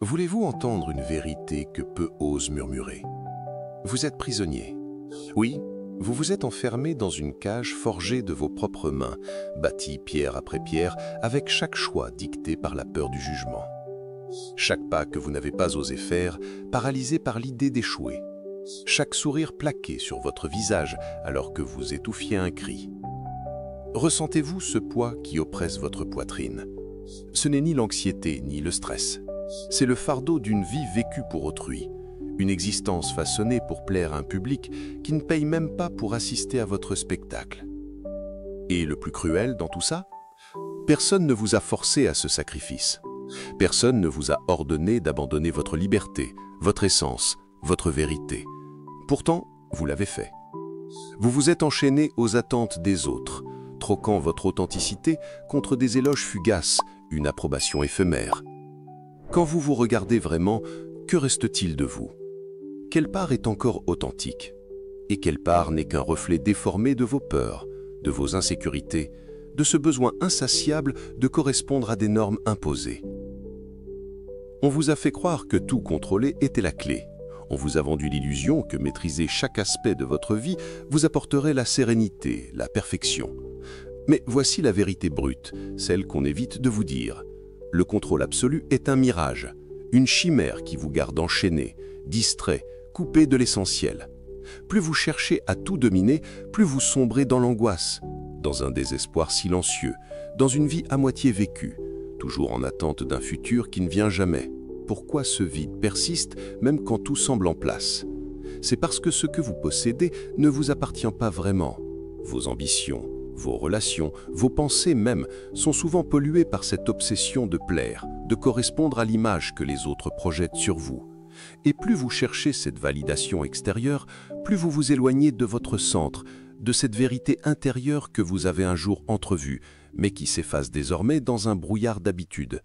Voulez-vous entendre une vérité que peu osent murmurer? Vous êtes prisonnier. Oui, vous vous êtes enfermé dans une cage forgée de vos propres mains, bâtie pierre après pierre, avec chaque choix dicté par la peur du jugement. Chaque pas que vous n'avez pas osé faire, paralysé par l'idée d'échouer. Chaque sourire plaqué sur votre visage alors que vous étouffiez un cri. Ressentez-vous ce poids qui oppresse votre poitrine? Ce n'est ni l'anxiété ni le stress. C'est le fardeau d'une vie vécue pour autrui, une existence façonnée pour plaire à un public qui ne paye même pas pour assister à votre spectacle. Et le plus cruel dans tout ça? Personne ne vous a forcé à ce sacrifice. Personne ne vous a ordonné d'abandonner votre liberté, votre essence, votre vérité. Pourtant, vous l'avez fait. Vous vous êtes enchaîné aux attentes des autres, troquant votre authenticité contre des éloges fugaces, une approbation éphémère. Quand vous vous regardez vraiment, que reste-t-il de vous? Quelle part est encore authentique? Et quelle part n'est qu'un reflet déformé de vos peurs, de vos insécurités, de ce besoin insatiable de correspondre à des normes imposées? On vous a fait croire que tout contrôler était la clé. On vous a vendu l'illusion que maîtriser chaque aspect de votre vie vous apporterait la sérénité, la perfection. Mais voici la vérité brute, celle qu'on évite de vous dire. Le contrôle absolu est un mirage, une chimère qui vous garde enchaîné, distrait, coupé de l'essentiel. Plus vous cherchez à tout dominer, plus vous sombrez dans l'angoisse, dans un désespoir silencieux, dans une vie à moitié vécue, toujours en attente d'un futur qui ne vient jamais. Pourquoi ce vide persiste même quand tout semble en place? C'est parce que ce que vous possédez ne vous appartient pas vraiment. Vos ambitions, vos relations, vos pensées même sont souvent polluées par cette obsession de plaire, de correspondre à l'image que les autres projettent sur vous. Et plus vous cherchez cette validation extérieure, plus vous vous éloignez de votre centre, de cette vérité intérieure que vous avez un jour entrevue, mais qui s'efface désormais dans un brouillard d'habitude.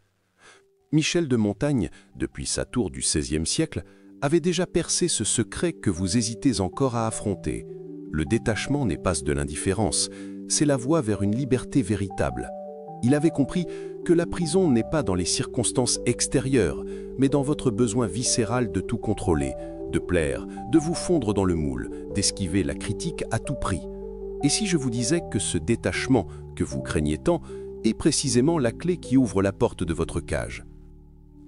Michel de Montaigne, depuis sa tour du XVIe siècle, avait déjà percé ce secret que vous hésitez encore à affronter. Le détachement n'est pas de l'indifférence, c'est la voie vers une liberté véritable. Il avait compris que la prison n'est pas dans les circonstances extérieures, mais dans votre besoin viscéral de tout contrôler, de plaire, de vous fondre dans le moule, d'esquiver la critique à tout prix. Et si je vous disais que ce détachement que vous craignez tant est précisément la clé qui ouvre la porte de votre cage?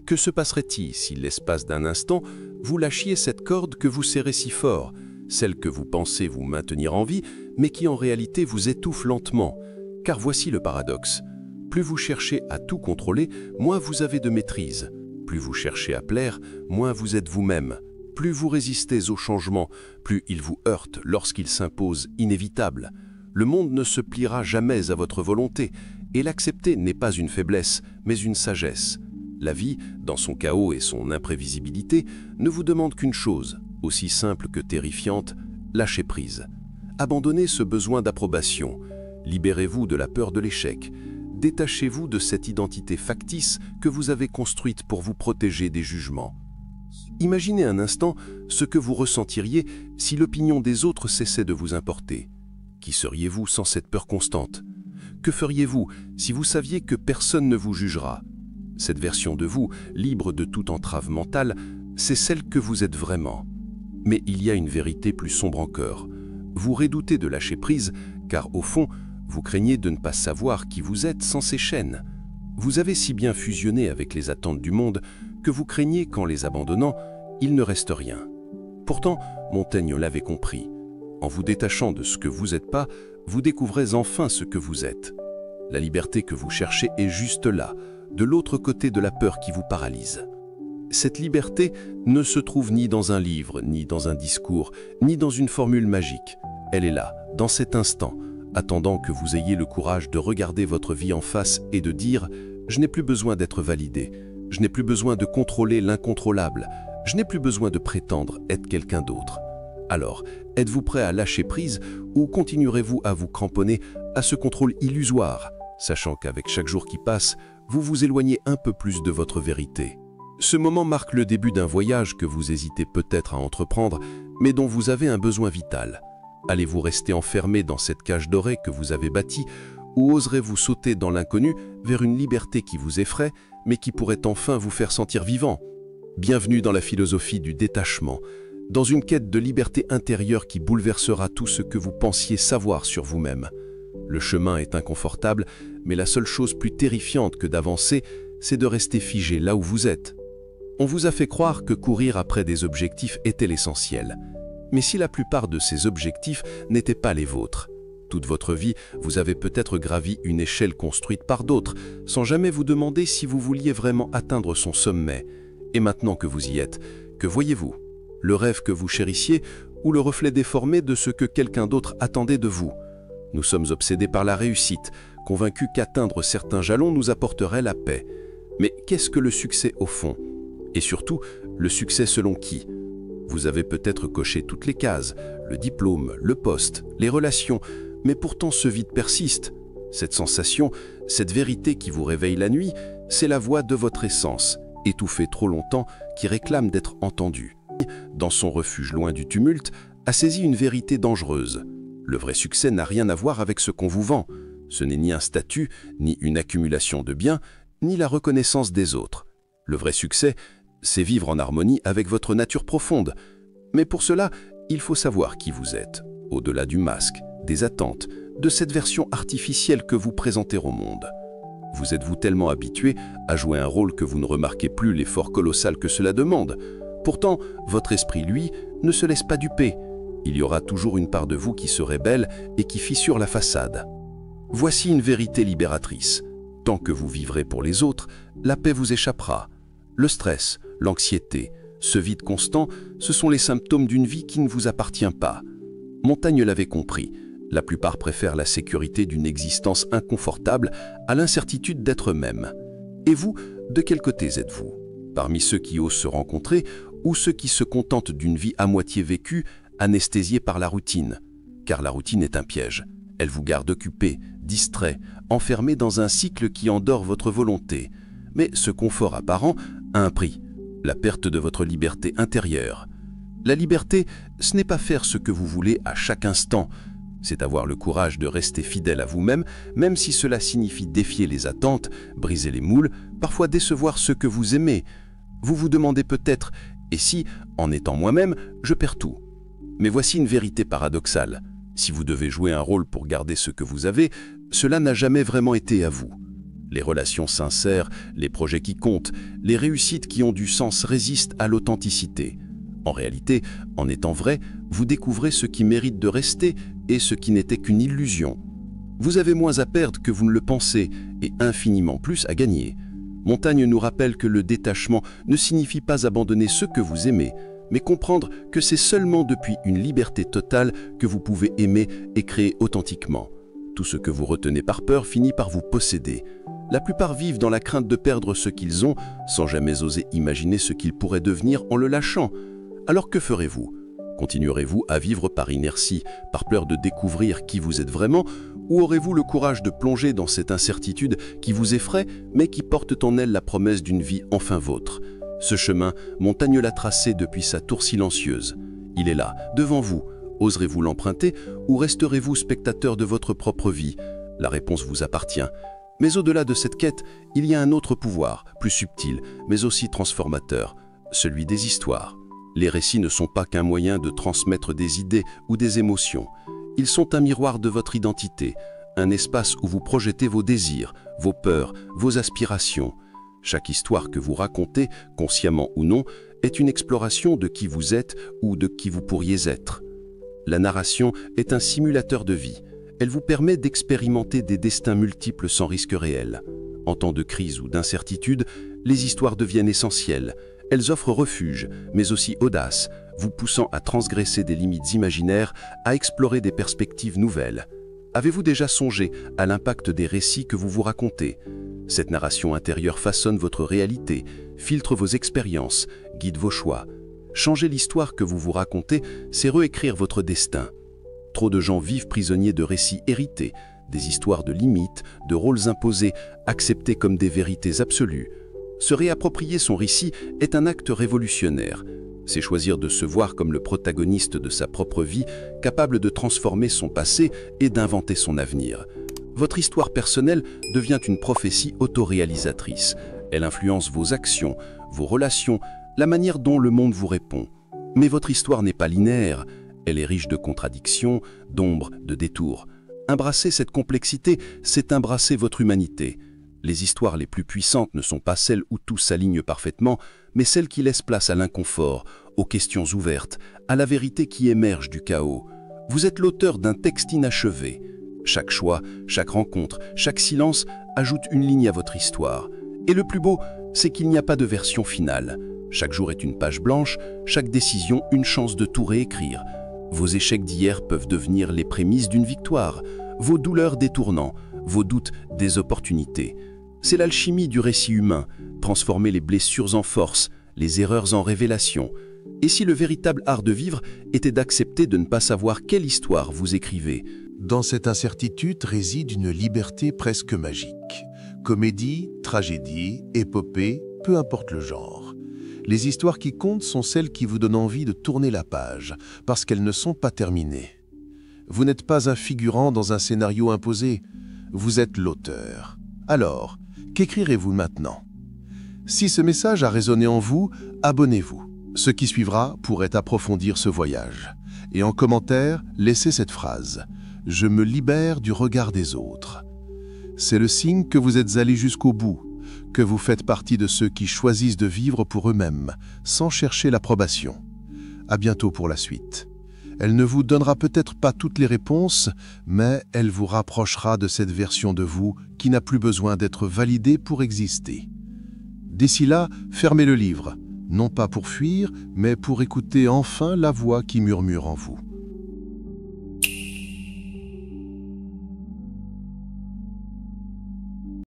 Que se passerait-il si, l'espace d'un instant, vous lâchiez cette corde que vous serrez si fort, celle que vous pensez vous maintenir en vie, mais qui en réalité vous étouffe lentement? Car voici le paradoxe. Plus vous cherchez à tout contrôler, moins vous avez de maîtrise. Plus vous cherchez à plaire, moins vous êtes vous-même. Plus vous résistez au changement, plus il vous heurte lorsqu'il s'impose inévitable. Le monde ne se pliera jamais à votre volonté, et l'accepter n'est pas une faiblesse, mais une sagesse. La vie, dans son chaos et son imprévisibilité, ne vous demande qu'une chose, aussi simple que terrifiante, lâchez prise. Abandonnez ce besoin d'approbation. Libérez-vous de la peur de l'échec. Détachez-vous de cette identité factice que vous avez construite pour vous protéger des jugements. Imaginez un instant ce que vous ressentiriez si l'opinion des autres cessait de vous importer. Qui seriez-vous sans cette peur constante? Que feriez-vous si vous saviez que personne ne vous jugera? Cette version de vous, libre de toute entrave mentale, c'est celle que vous êtes vraiment. Mais il y a une vérité plus sombre encore. Vous redoutez de lâcher prise, car au fond, vous craignez de ne pas savoir qui vous êtes sans ces chaînes. Vous avez si bien fusionné avec les attentes du monde que vous craignez qu'en les abandonnant, il ne reste rien. Pourtant, Montaigne l'avait compris. En vous détachant de ce que vous n'êtes pas, vous découvrez enfin ce que vous êtes. La liberté que vous cherchez est juste là, de l'autre côté de la peur qui vous paralyse. Cette liberté ne se trouve ni dans un livre, ni dans un discours, ni dans une formule magique. Elle est là, dans cet instant, attendant que vous ayez le courage de regarder votre vie en face et de dire « Je n'ai plus besoin d'être validé, je n'ai plus besoin de contrôler l'incontrôlable, je n'ai plus besoin de prétendre être quelqu'un d'autre. » Alors, êtes-vous prêt à lâcher prise ou continuerez-vous à vous cramponner à ce contrôle illusoire, sachant qu'avec chaque jour qui passe, vous vous éloignez un peu plus de votre vérité? Ce moment marque le début d'un voyage que vous hésitez peut-être à entreprendre, mais dont vous avez un besoin vital. Allez-vous rester enfermé dans cette cage dorée que vous avez bâtie, ou oserez-vous sauter dans l'inconnu vers une liberté qui vous effraie, mais qui pourrait enfin vous faire sentir vivant? Bienvenue dans la philosophie du détachement, dans une quête de liberté intérieure qui bouleversera tout ce que vous pensiez savoir sur vous-même. Le chemin est inconfortable, mais la seule chose plus terrifiante que d'avancer, c'est de rester figé là où vous êtes. On vous a fait croire que courir après des objectifs était l'essentiel. Mais si la plupart de ces objectifs n'étaient pas les vôtres, toute votre vie, vous avez peut-être gravi une échelle construite par d'autres, sans jamais vous demander si vous vouliez vraiment atteindre son sommet. Et maintenant que vous y êtes, que voyez-vous? Le rêve que vous chérissiez ou le reflet déformé de ce que quelqu'un d'autre attendait de vous? Nous sommes obsédés par la réussite, convaincus qu'atteindre certains jalons nous apporterait la paix. Mais qu'est-ce que le succès au fond? Et surtout, le succès selon qui? Vous avez peut-être coché toutes les cases, le diplôme, le poste, les relations, mais pourtant ce vide persiste. Cette sensation, cette vérité qui vous réveille la nuit, c'est la voix de votre essence, étouffée trop longtemps, qui réclame d'être entendue. Dans son refuge loin du tumulte, a saisi une vérité dangereuse. Le vrai succès n'a rien à voir avec ce qu'on vous vend. Ce n'est ni un statut, ni une accumulation de biens, ni la reconnaissance des autres. Le vrai succès, c'est vivre en harmonie avec votre nature profonde. Mais pour cela, il faut savoir qui vous êtes, au-delà du masque, des attentes, de cette version artificielle que vous présentez au monde. Vous êtes-vous tellement habitué à jouer un rôle que vous ne remarquez plus l'effort colossal que cela demande? Pourtant, votre esprit, lui, ne se laisse pas duper. Il y aura toujours une part de vous qui se rébelle et qui fissure la façade. Voici une vérité libératrice. Tant que vous vivrez pour les autres, la paix vous échappera. Le stress, l'anxiété, ce vide constant, ce sont les symptômes d'une vie qui ne vous appartient pas. Montaigne l'avait compris. La plupart préfèrent la sécurité d'une existence inconfortable à l'incertitude d'être eux-mêmes. Et vous, de quel côté êtes-vous? Parmi ceux qui osent se rencontrer ou ceux qui se contentent d'une vie à moitié vécue, anesthésiée par la routine? Car la routine est un piège. Elle vous garde occupé, distrait, enfermé dans un cycle qui endort votre volonté. Mais ce confort apparent a un prix, la perte de votre liberté intérieure. La liberté, ce n'est pas faire ce que vous voulez à chaque instant, c'est avoir le courage de rester fidèle à vous-même, même si cela signifie défier les attentes, briser les moules, parfois décevoir ceux que vous aimez. Vous vous demandez peut-être, et si, en étant moi-même, je perds tout? Mais voici une vérité paradoxale. Si vous devez jouer un rôle pour garder ce que vous avez, cela n'a jamais vraiment été à vous. Les relations sincères, les projets qui comptent, les réussites qui ont du sens résistent à l'authenticité. En réalité, en étant vrai, vous découvrez ce qui mérite de rester et ce qui n'était qu'une illusion. Vous avez moins à perdre que vous ne le pensez et infiniment plus à gagner. Montaigne nous rappelle que le détachement ne signifie pas abandonner ceux que vous aimez, mais comprendre que c'est seulement depuis une liberté totale que vous pouvez aimer et créer authentiquement. Tout ce que vous retenez par peur finit par vous posséder. La plupart vivent dans la crainte de perdre ce qu'ils ont, sans jamais oser imaginer ce qu'ils pourraient devenir en le lâchant. Alors que ferez-vous? Continuerez-vous à vivre par inertie, par peur de découvrir qui vous êtes vraiment, ou aurez-vous le courage de plonger dans cette incertitude qui vous effraie, mais qui porte en elle la promesse d'une vie enfin vôtre? Ce chemin, Montaigne l'a tracé depuis sa tour silencieuse. Il est là, devant vous. Oserez-vous l'emprunter, ou resterez-vous spectateur de votre propre vie? La réponse vous appartient. Mais au-delà de cette quête, il y a un autre pouvoir, plus subtil, mais aussi transformateur, celui des histoires. Les récits ne sont pas qu'un moyen de transmettre des idées ou des émotions. Ils sont un miroir de votre identité, un espace où vous projetez vos désirs, vos peurs, vos aspirations. Chaque histoire que vous racontez, consciemment ou non, est une exploration de qui vous êtes ou de qui vous pourriez être. La narration est un simulateur de vie. Elle vous permet d'expérimenter des destins multiples sans risque réel. En temps de crise ou d'incertitude, les histoires deviennent essentielles. Elles offrent refuge, mais aussi audace, vous poussant à transgresser des limites imaginaires, à explorer des perspectives nouvelles. Avez-vous déjà songé à l'impact des récits que vous vous racontez? Cette narration intérieure façonne votre réalité, filtre vos expériences, guide vos choix. Changer l'histoire que vous vous racontez, c'est réécrire votre destin. Trop de gens vivent prisonniers de récits hérités, des histoires de limites, de rôles imposés, acceptés comme des vérités absolues. Se réapproprier son récit est un acte révolutionnaire. C'est choisir de se voir comme le protagoniste de sa propre vie, capable de transformer son passé et d'inventer son avenir. Votre histoire personnelle devient une prophétie autoréalisatrice. Elle influence vos actions, vos relations, la manière dont le monde vous répond. Mais votre histoire n'est pas linéaire, elle est riche de contradictions, d'ombres, de détours. Embrasser cette complexité, c'est embrasser votre humanité. Les histoires les plus puissantes ne sont pas celles où tout s'aligne parfaitement, mais celles qui laissent place à l'inconfort, aux questions ouvertes, à la vérité qui émerge du chaos. Vous êtes l'auteur d'un texte inachevé. Chaque choix, chaque rencontre, chaque silence ajoute une ligne à votre histoire. Et le plus beau, c'est qu'il n'y a pas de version finale. Chaque jour est une page blanche, chaque décision une chance de tout réécrire. Vos échecs d'hier peuvent devenir les prémices d'une victoire, vos douleurs des tournants, vos doutes des opportunités. C'est l'alchimie du récit humain, transformer les blessures en force, les erreurs en révélations. Et si le véritable art de vivre était d'accepter de ne pas savoir quelle histoire vous écrivez? Dans cette incertitude réside une liberté presque magique. Comédie, tragédie, épopée, peu importe le genre. Les histoires qui comptent sont celles qui vous donnent envie de tourner la page, parce qu'elles ne sont pas terminées. Vous n'êtes pas un figurant dans un scénario imposé, vous êtes l'auteur. Alors, qu'écrirez-vous maintenant? Si ce message a résonné en vous, abonnez-vous. Ce qui suivra pourrait approfondir ce voyage. Et en commentaire, laissez cette phrase « Je me libère du regard des autres ». C'est le signe que vous êtes allé jusqu'au bout, que vous faites partie de ceux qui choisissent de vivre pour eux-mêmes, sans chercher l'approbation. À bientôt pour la suite. Elle ne vous donnera peut-être pas toutes les réponses, mais elle vous rapprochera de cette version de vous qui n'a plus besoin d'être validée pour exister. D'ici là, fermez le livre, non pas pour fuir, mais pour écouter enfin la voix qui murmure en vous.